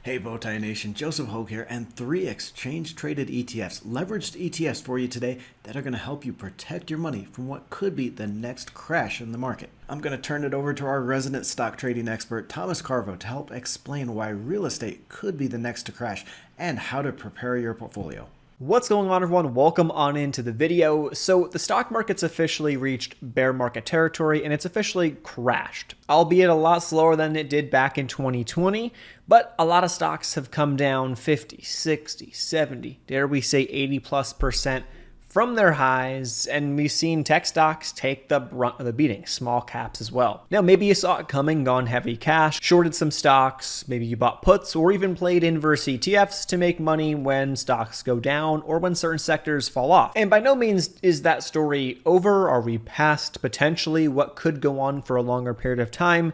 Hey Bowtie Nation, Joseph Hogue here, and 3 exchange-traded ETFs, leveraged ETFs for you today that are going to help you protect your money from what could be the next crash in the market. I'm going to turn it over to our resident stock trading expert, Thomas Carvo, to help explain why real estate could be the next to crash and how to prepare your portfolio. What's going on, everyone? Welcome on into the video. So the stock market's officially reached bear market territory and it's officially crashed, albeit a lot slower than it did back in 2020. But a lot of stocks have come down 50, 60, 70, dare we say 80+% from their highs, and we've seen tech stocks take the brunt of the beating, small caps as well. Now, maybe you saw it coming, gone heavy cash, shorted some stocks, maybe you bought puts, or even played inverse ETFs to make money when stocks go down or when certain sectors fall off. And by no means is that story over. Are we past potentially what could go on for a longer period of time?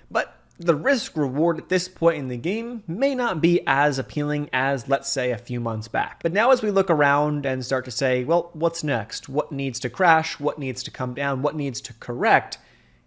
But the risk reward at this point in the game may not be as appealing as, let's say, a few months back. But now as we look around and start to say, well, what's next? What needs to crash? What needs to come down? What needs to correct?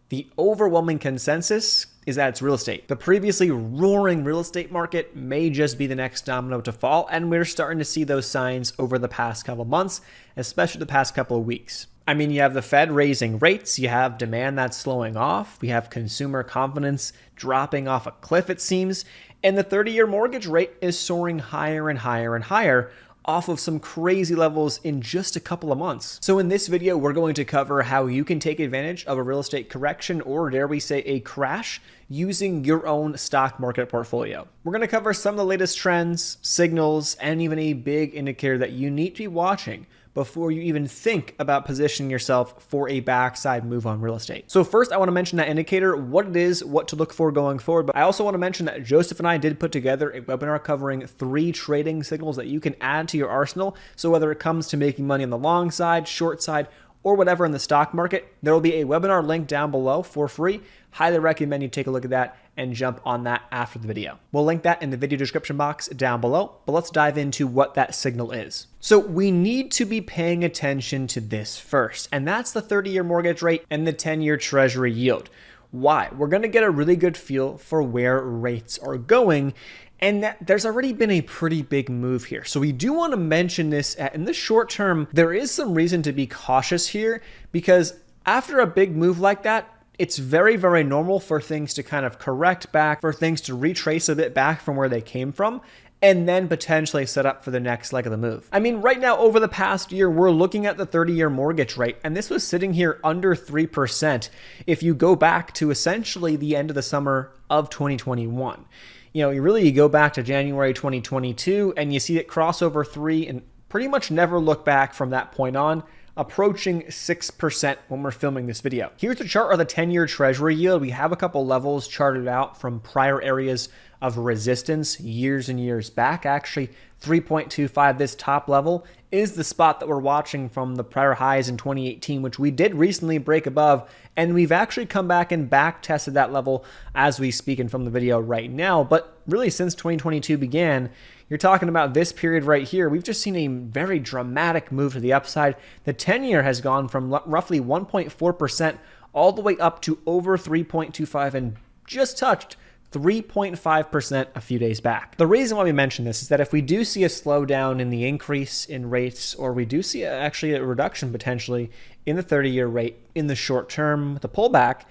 The overwhelming consensus is that it's real estate. The previously roaring real estate market may just be the next domino to fall, and we're starting to see those signs over the past couple of months, especially the past couple of weeks. I mean, you have the Fed raising rates, you have demand that's slowing off, we have consumer confidence dropping off a cliff, it seems, and the 30-year mortgage rate is soaring higher and higher and higher off of some crazy levels in just a couple of months. So in this video, we're going to cover how you can take advantage of a real estate correction, or dare we say a crash, using your own stock market portfolio. We're going to cover some of the latest trends, signals, and even a big indicator that you need to be watching before you even think about positioning yourself for a backside move on real estate. So first, I want to mention that indicator, what it is, what to look for going forward. But I also want to mention that Joseph and I did put together a webinar covering 3 trading signals that you can add to your arsenal. So whether it comes to making money on the long side, short side, or whatever in the stock market, there will be a webinar link down below for free. Highly recommend you take a look at that and jump on that after the video. We'll link that in the video description box down below, but let's dive into what that signal is. So we need to be paying attention to this first, and that's the 30-year mortgage rate and the 10-year Treasury yield. Why? We're going to get a really good feel for where rates are going, and that there's already been a pretty big move here. So we do want to mention this in the short term. There is some reason to be cautious here, because after a big move like that, it's very, very normal for things to kind of correct back, for things to retrace a bit back from where they came from, and then potentially set up for the next leg of the move. I mean, right now, over the past year, we're looking at the 30-year mortgage rate, and this was sitting here under 3% if you go back to essentially the end of the summer of 2021. You go back to January 2022, and you see it cross over 3 and pretty much never look back from that point on, approaching 6% when we're filming this video. Here's a chart of the 10-year Treasury yield. We have a couple levels charted out from prior areas of resistance years and years back. Actually, 3.25, this top level, is the spot that we're watching from the prior highs in 2018, which we did recently break above, and we've actually come back and back tested that level as we speak and film the video right now. But really, since 2022 began, you're talking about this period right here, we've just seen a very dramatic move to the upside. The 10-year has gone from roughly 1.4% all the way up to over 3.25 and just touched 3.5% a few days back. The reason why we mention this is that if we do see a slowdown in the increase in rates, or we do see actually a reduction potentially in the 30-year rate in the short term, the pullback,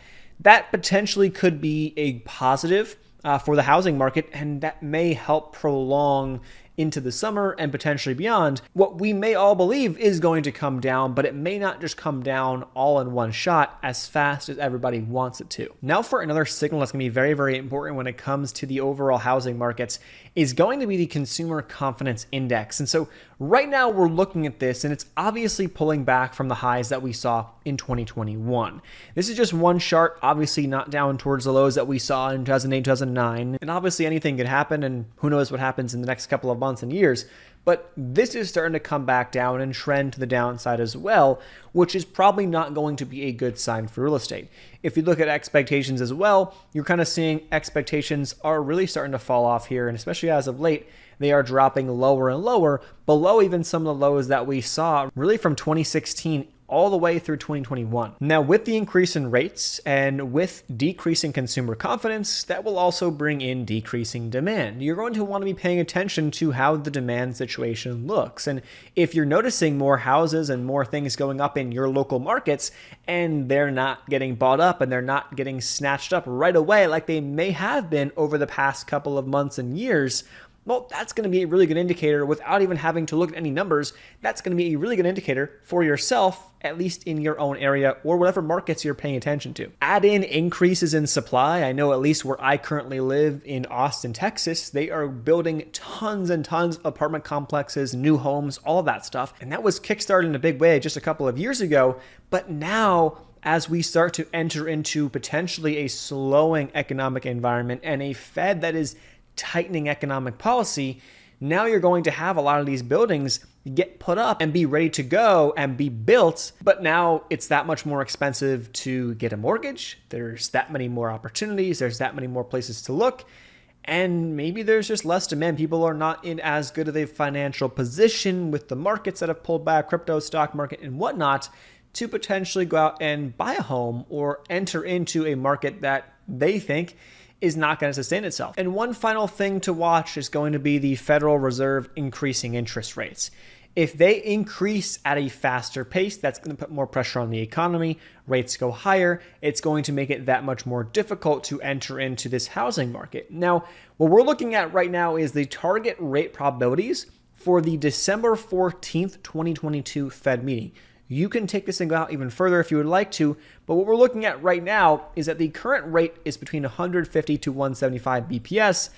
that potentially could be a positive for the housing market, and that may help prolong into the summer and potentially beyond what we may all believe is going to come down, but it may not just come down all in one shot as fast as everybody wants it to. Now for another signal that's going to be very, very important when it comes to the overall housing markets is going to be the Consumer Confidence Index. And so right now we're looking at this, and it's obviously pulling back from the highs that we saw in 2021. This is just one chart, obviously not down towards the lows that we saw in 2008, 2009. And obviously anything could happen, and who knows what happens in the next couple of months and years. But this is starting to come back down and trend to the downside as well, which is probably not going to be a good sign for real estate. If you look at expectations as well, you're kind of seeing expectations are really starting to fall off here, and especially as of late, they are dropping lower and lower, below even some of the lows that we saw really from 2016 all the way through 2021. Now, with the increase in rates and with decreasing consumer confidence, that will also bring in decreasing demand. You're going to want to be paying attention to how the demand situation looks. And if you're noticing more houses and more things going up in your local markets and they're not getting bought up and they're not getting snatched up right away like they may have been over the past couple of months and years, well, that's going to be a really good indicator without even having to look at any numbers. That's going to be a really good indicator for yourself, at least in your own area or whatever markets you're paying attention to. Add in increases in supply. I know at least where I currently live in Austin, Texas, they are building tons and tons of apartment complexes, new homes, all of that stuff. And that was kickstarted in a big way just a couple of years ago. But now, as we start to enter into potentially a slowing economic environment and a Fed that is tightening economic policy, now you're going to have a lot of these buildings get put up and be ready to go and be built. But now it's that much more expensive to get a mortgage. There's that many more opportunities. There's that many more places to look. And maybe there's just less demand. People are not in as good of a financial position with the markets that have pulled back, crypto, stock market, and whatnot, to potentially go out and buy a home or enter into a market that they think is not going to sustain itself. And one final thing to watch is going to be the Federal Reserve increasing interest rates. If they increase at a faster pace, that's going to put more pressure on the economy. Rates go higher. It's going to make it that much more difficult to enter into this housing market. Now, what we're looking at right now is the target rate probabilities for the December 14th, 2022 Fed meeting. You can take this and go out even further if you would like to, but what we're looking at right now is that the current rate is between 150 to 175 BPS,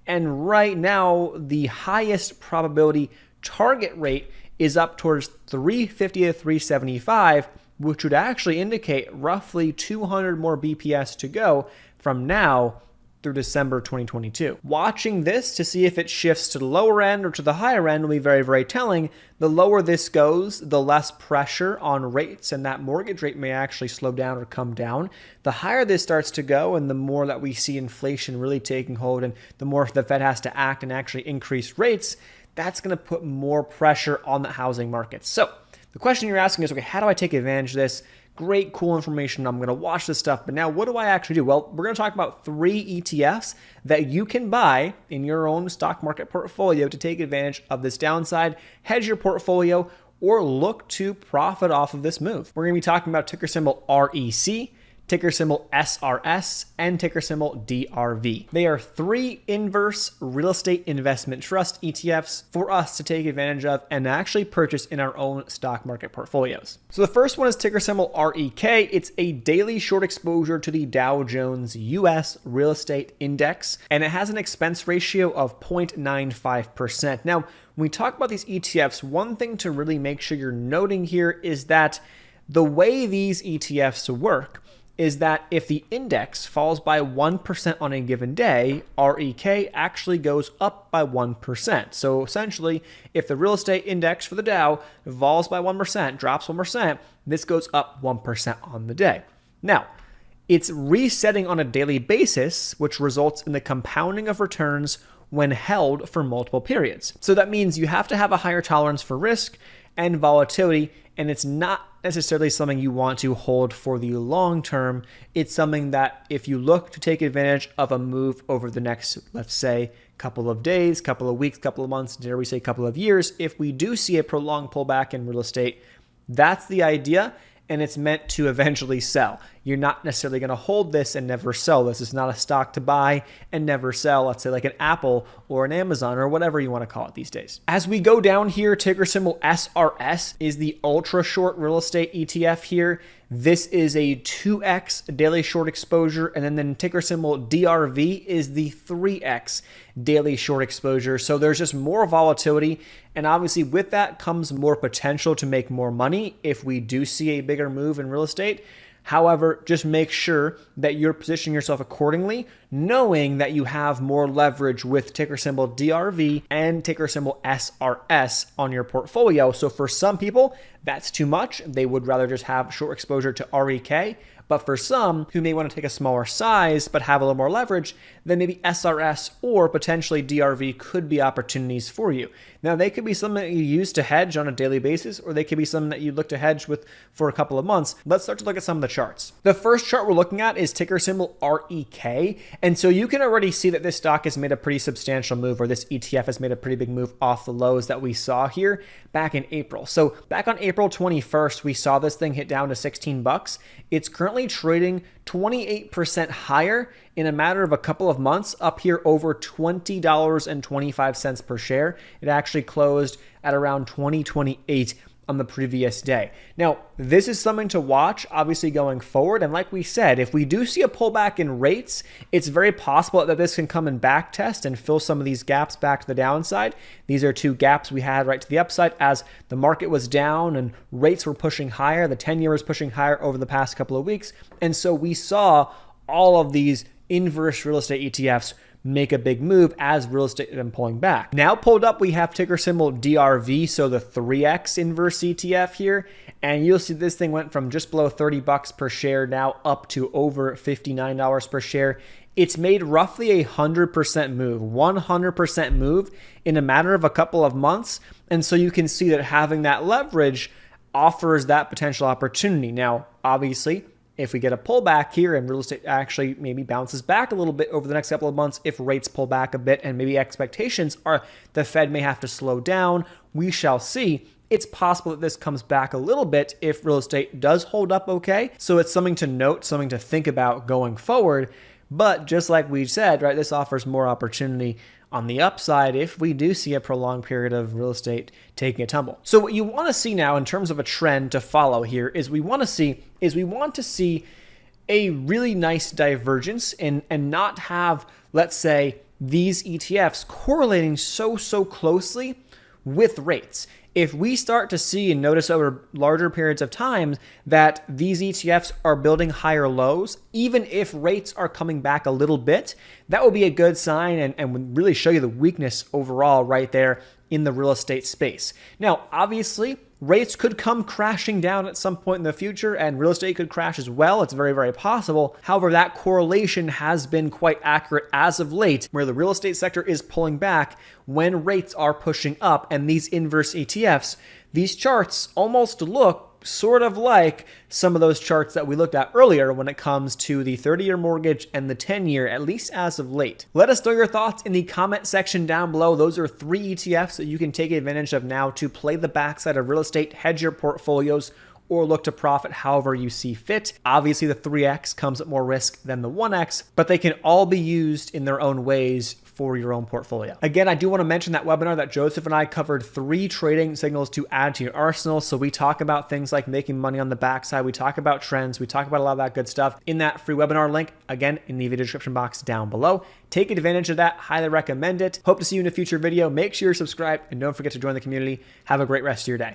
and right now the highest probability target rate is up towards 350 to 375, which would actually indicate roughly 200 more BPS to go from now through December 2022. Watching this to see if it shifts to the lower end or to the higher end will be very, very telling. The lower this goes, the less pressure on rates, and that mortgage rate may actually slow down or come down. The higher this starts to go and the more that we see inflation really taking hold and the more the Fed has to act and actually increase rates, that's going to put more pressure on the housing market. So the question you're asking is, okay, how do I take advantage of this? Great, cool information. I'm going to watch this stuff. But now what do I actually do? Well, we're going to talk about 3 ETFs that you can buy in your own stock market portfolio to take advantage of this downside, hedge your portfolio, or look to profit off of this move. We're going to be talking about ticker symbol REC, ticker symbol SRS, and ticker symbol DRV. They are 3 inverse real estate investment trust ETFs for us to take advantage of and actually purchase in our own stock market portfolios. So the first one is ticker symbol REK. It's a daily short exposure to the Dow Jones US Real Estate Index, and it has an expense ratio of 0.95%. Now, when we talk about these ETFs, one thing to really make sure you're noting here is that the way these ETFs work is that if the index falls by 1% on a given day, REK actually goes up by 1%. So essentially, if the real estate index for the Dow falls by 1%, drops 1%, this goes up 1% on the day. Now, it's resetting on a daily basis, which results in the compounding of returns when held for multiple periods. So that means you have to have a higher tolerance for risk and volatility, and it's not necessarily something you want to hold for the long term. It's something that if you look to take advantage of a move over the next, let's say, couple of days, couple of weeks, couple of months, dare we say couple of years, if we do see a prolonged pullback in real estate, that's the idea. And it's meant to eventually sell. You're not necessarily going to hold this and never sell. This is not a stock to buy and never sell. Let's say like an Apple or an Amazon or whatever you want to call it these days. As we go down here, ticker symbol SRS is the ultra short real estate ETF here. This is a 2x daily short exposure. And then ticker symbol DRV is the 3x daily short exposure. So there's just more volatility. And obviously with that comes more potential to make more money if we do see a bigger move in real estate. However, just make sure that you're positioning yourself accordingly, knowing that you have more leverage with ticker symbol DRV and ticker symbol SRS on your portfolio. So for some people, that's too much. They would rather just have short exposure to REK. But for some who may want to take a smaller size but have a little more leverage, then maybe SRS or potentially DRV could be opportunities for you. Now, they could be something that you use to hedge on a daily basis, or they could be something that you look to hedge with for a couple of months. Let's start to look at some of the charts. The first chart we're looking at is ticker symbol REK. And so you can already see that this stock has made a pretty substantial move, or this ETF has made a pretty big move off the lows that we saw here back in April. So back on April 21st, we saw this thing hit down to 16 bucks. It's currently trading 28% higher in a matter of a couple of months, up here over $20.25 per share. It actually closed at around $20.28 on the previous day. Now, this is something to watch, obviously, going forward. And like we said, if we do see a pullback in rates, it's very possible that this can come and back test and fill some of these gaps back to the downside. These are two gaps we had right to the upside as the market was down and rates were pushing higher. The 10-year was pushing higher over the past couple of weeks. And so we saw all of these inverse real estate ETFs make a big move as real estate has been pulling back. Now pulled up, we have ticker symbol DRV, so the 3X inverse ETF here, and you'll see this thing went from just below 30 bucks per share now up to over $59 per share. It's made roughly a 100% move, 100% move in a matter of a couple of months, and so you can see that having that leverage offers that potential opportunity. Now, obviously, if we get a pullback here and real estate actually maybe bounces back a little bit over the next couple of months, if rates pull back a bit and maybe expectations are the Fed may have to slow down, we shall see. It's possible that this comes back a little bit if real estate does hold up okay. So it's something to note, something to think about going forward. But just like we said, right, this offers more opportunity on the upside if we do see a prolonged period of real estate taking a tumble. So what you want to see now in terms of a trend to follow here is we want to see a really nice divergence and not have, let's say, these ETFs correlating so closely with rates. If we start to see and notice over larger periods of time that these ETFs are building higher lows, even if rates are coming back a little bit, that will be a good sign and would really show you the weakness overall right there in the real estate space. Now, obviously, rates could come crashing down at some point in the future and real estate could crash as well. It's very, very possible. However, that correlation has been quite accurate as of late, where the real estate sector is pulling back when rates are pushing up. And these inverse ETFs, these charts almost look sort of like some of those charts that we looked at earlier when it comes to the 30-year mortgage and the 10-year, at least as of late. Let us know your thoughts in the comment section down below. Those are 3 ETFs that you can take advantage of now to play the backside of real estate, hedge your portfolios, or look to profit however you see fit. Obviously, the 3X comes at more risk than the 1X, but they can all be used in their own ways for your own portfolio. Again, I do want to mention that webinar that Joseph and I covered 3 trading signals to add to your arsenal. So we talk about things like making money on the backside. We talk about trends. We talk about a lot of that good stuff in that free webinar link, again, in the video description box down below. Take advantage of that. Highly recommend it. Hope to see you in a future video. Make sure you're subscribed and don't forget to join the community. Have a great rest of your day.